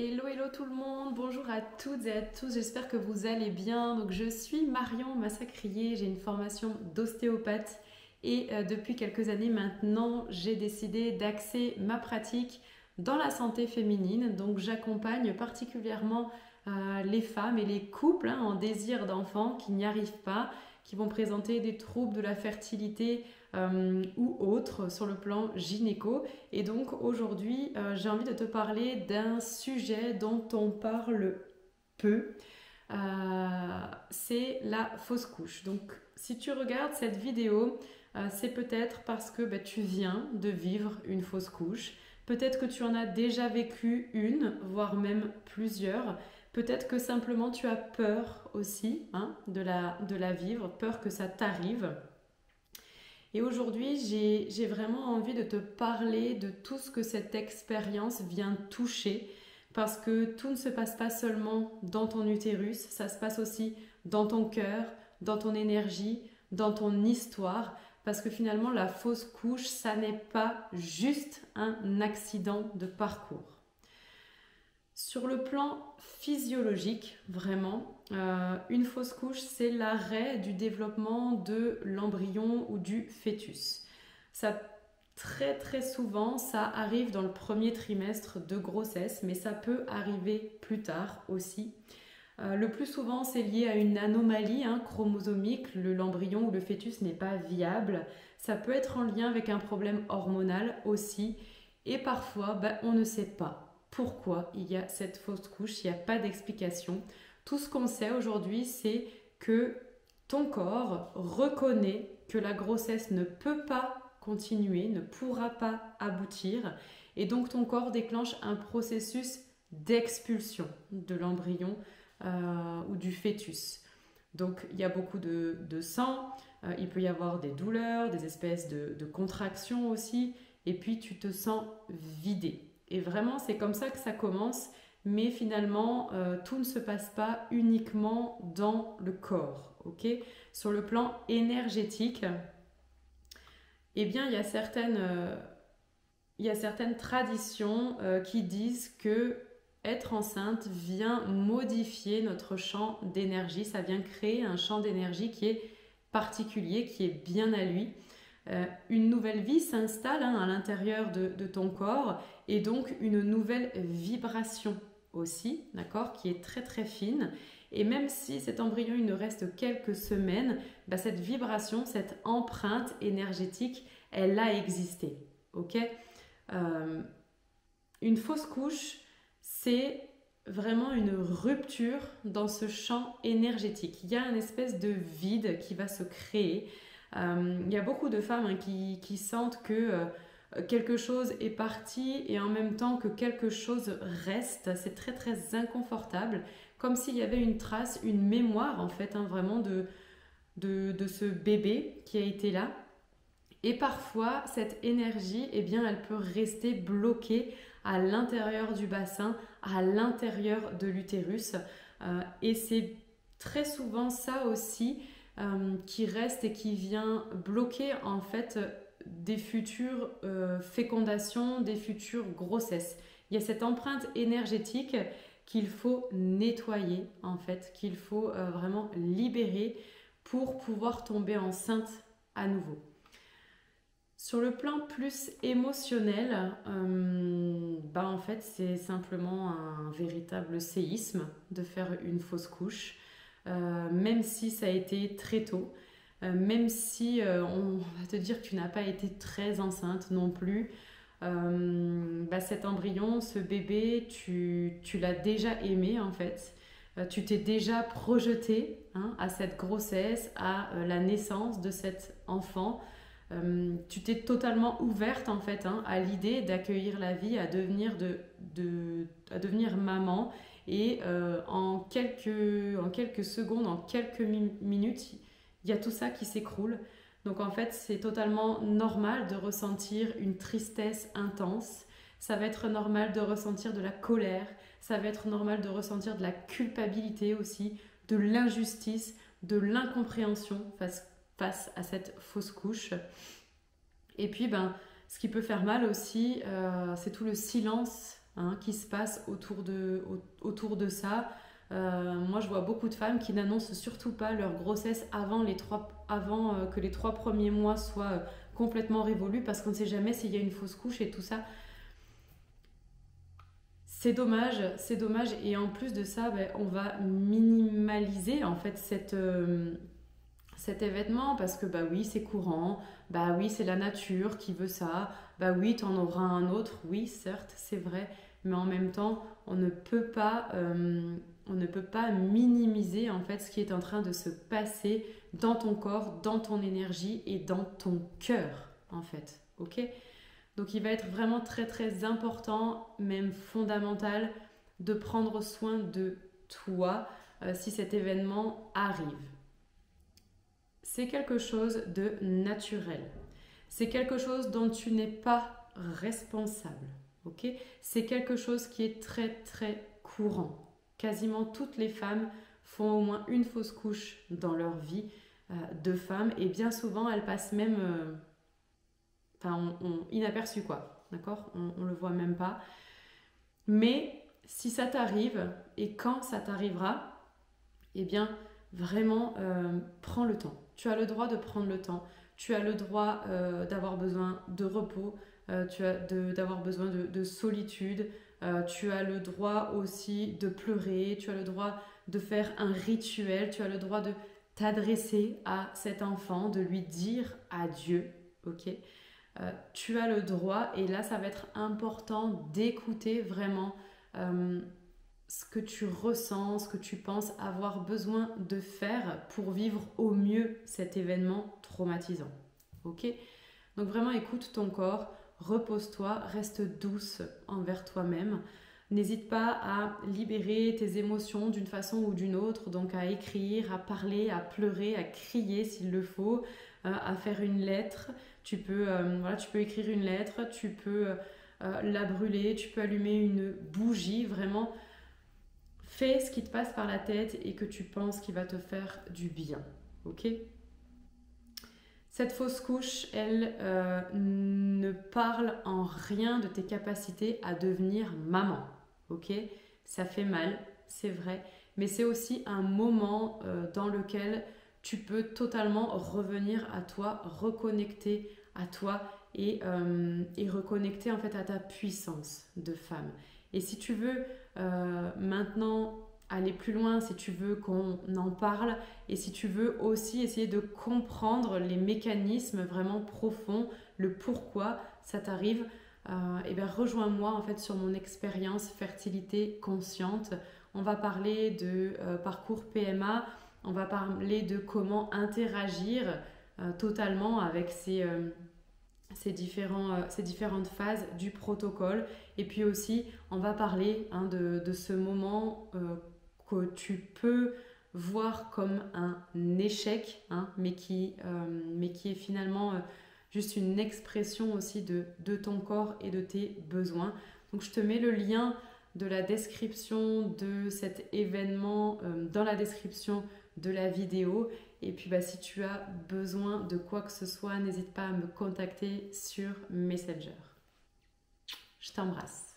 Hello, hello tout le monde, bonjour à toutes et à tous, j'espère que vous allez bien. Donc je suis Marion Massacrier, j'ai une formation d'ostéopathe et depuis quelques années maintenant, j'ai décidé d'axer ma pratique dans la santé féminine. Donc j'accompagne particulièrement les femmes et les couples en désir d'enfant qui n'y arrivent pas, qui vont présenter des troubles de la fertilité ou autres sur le plan gynéco. Et donc aujourd'hui, j'ai envie de te parler d'un sujet dont on parle peu. C'est la fausse couche. Donc si tu regardes cette vidéo, c'est peut-être parce que tu viens de vivre une fausse couche. Peut-être que tu en as déjà vécu une, voire même plusieurs. Peut-être que simplement tu as peur aussi de la vivre, peur que ça t'arrive. Et aujourd'hui, j'ai vraiment envie de te parler de tout ce que cette expérience vient toucher, parce que tout ne se passe pas seulement dans ton utérus, ça se passe aussi dans ton cœur, dans ton énergie, dans ton histoire, parce que finalement, la fausse couche, ça n'est pas juste un accident de parcours. Sur le plan physiologique, vraiment, une fausse couche, c'est l'arrêt du développement de l'embryon ou du fœtus. Ça, très souvent, ça arrive dans le premier trimestre de grossesse, mais ça peut arriver plus tard aussi. Le plus souvent, c'est lié à une anomalie chromosomique, l'embryon ou le fœtus n'est pas viable. Ça peut être en lien avec un problème hormonal aussi, et parfois, on ne sait pas pourquoi il y a cette fausse couche, il n'y a pas d'explication. Tout ce qu'on sait aujourd'hui, c'est que ton corps reconnaît que la grossesse ne peut pas continuer, ne pourra pas aboutir, et donc ton corps déclenche un processus d'expulsion de l'embryon ou du fœtus. Donc il y a beaucoup de sang, il peut y avoir des douleurs, des espèces de contractions aussi, et puis tu te sens vidé. Et vraiment, c'est comme ça que ça commence, mais finalement, tout ne se passe pas uniquement dans le corps. Okay, sur le plan énergétique, eh bien, il y a certaines traditions qui disent que être enceinte vient modifier notre champ d'énergie, ça vient créer un champ d'énergie qui est particulier, qui est bien à lui. Une nouvelle vie s'installe à l'intérieur de ton corps et donc une nouvelle vibration aussi, d'accord, qui est très fine. Et même si cet embryon il ne reste quelques semaines, cette vibration, cette empreinte énergétique, elle a existé. Okay, une fausse couche, c'est vraiment une rupture dans ce champ énergétique. Il y a une espèce de vide qui va se créer. Il y a beaucoup de femmes qui sentent que quelque chose est parti et en même temps que quelque chose reste. C'est très inconfortable, comme s'il y avait une trace, une mémoire en fait, vraiment de ce bébé qui a été là. Et parfois, cette énergie, elle peut rester bloquée à l'intérieur du bassin, à l'intérieur de l'utérus. Et c'est très souvent ça aussi qui reste et qui vient bloquer en fait des futures fécondations, des futures grossesses. Il y a cette empreinte énergétique qu'il faut nettoyer en fait, qu'il faut vraiment libérer pour pouvoir tomber enceinte à nouveau. Sur le plan plus émotionnel, en fait c'est simplement un véritable séisme de faire une fausse couche. Même si ça a été très tôt, même si on va te dire que tu n'as pas été très enceinte non plus, cet embryon, ce bébé, tu l'as déjà aimé en fait. Tu t'es déjà projeté à cette grossesse, à la naissance de cet enfant. Tu t'es totalement ouverte en fait à l'idée d'accueillir la vie, à devenir maman. Et en quelques secondes, en quelques minutes, il y a tout ça qui s'écroule. Donc en fait, c'est totalement normal de ressentir une tristesse intense. Ça va être normal de ressentir de la colère. Ça va être normal de ressentir de la culpabilité aussi, de l'injustice, de l'incompréhension face à cette fausse couche. Et puis, ce qui peut faire mal aussi, c'est tout le silence qui se passe autour de ça. Moi, je vois beaucoup de femmes qui n'annoncent surtout pas leur grossesse avant que les 3 premiers mois soient complètement révolus, parce qu'on ne sait jamais s'il y a une fausse couche et tout ça. C'est dommage. Et en plus de ça, on va minimaliser en fait cet événement, parce que bah oui, c'est courant, bah oui, c'est la nature qui veut ça, bah oui, tu en auras un autre, oui, certes, c'est vrai, mais en même temps, on ne peut pas minimiser en fait ce qui est en train de se passer dans ton corps, dans ton énergie et dans ton cœur, en fait, ok? Donc il va être vraiment très très important, même fondamental, de prendre soin de toi si cet événement arrive. C'est quelque chose de naturel. C'est quelque chose dont tu n'es pas responsable. Ok? C'est quelque chose qui est très très courant. Quasiment toutes les femmes font au moins une fausse couche dans leur vie de femme, et bien souvent elles passent même inaperçues, quoi. D'accord? On le voit même pas. Mais si ça t'arrive, et quand ça t'arrivera, eh bien vraiment prends le temps. Tu as le droit de prendre le temps. Tu as le droit d'avoir besoin de repos. Tu as d'avoir besoin de solitude. Tu as le droit aussi de pleurer. Tu as le droit de faire un rituel. Tu as le droit de t'adresser à cet enfant, de lui dire adieu. Ok? Tu as le droit, et là ça va être important d'écouter vraiment ce que tu ressens, ce que tu penses avoir besoin de faire pour vivre au mieux cet événement traumatisant. Ok? Donc vraiment écoute ton corps, repose-toi, reste douce envers toi-même. N'hésite pas à libérer tes émotions d'une façon ou d'une autre, donc à écrire, à parler, à pleurer, à crier s'il le faut, à faire une lettre. Tu peux écrire une lettre, tu peux la brûler, tu peux allumer une bougie, vraiment. Fais ce qui te passe par la tête et que tu penses qu'il va te faire du bien. Ok? Cette fausse couche, elle ne parle en rien de tes capacités à devenir maman. Ok? Ça fait mal, c'est vrai, mais c'est aussi un moment dans lequel tu peux totalement revenir à toi, reconnecter à toi et reconnecter en fait à ta puissance de femme. Et si tu veux maintenant aller plus loin, si tu veux qu'on en parle, et si tu veux aussi essayer de comprendre les mécanismes vraiment profonds, le pourquoi ça t'arrive, et bien rejoins-moi en fait sur mon expérience fertilité consciente. On va parler de parcours PMA, on va parler de comment interagir totalement avec ces différentes phases du protocole, et puis aussi on va parler de ce moment que tu peux voir comme un échec, mais qui est finalement juste une expression aussi de ton corps et de tes besoins. Donc je te mets le lien de la description de cet événement dans la description de la vidéo. Et puis si tu as besoin de quoi que ce soit, n'hésite pas à me contacter sur Messenger. Je t'embrasse.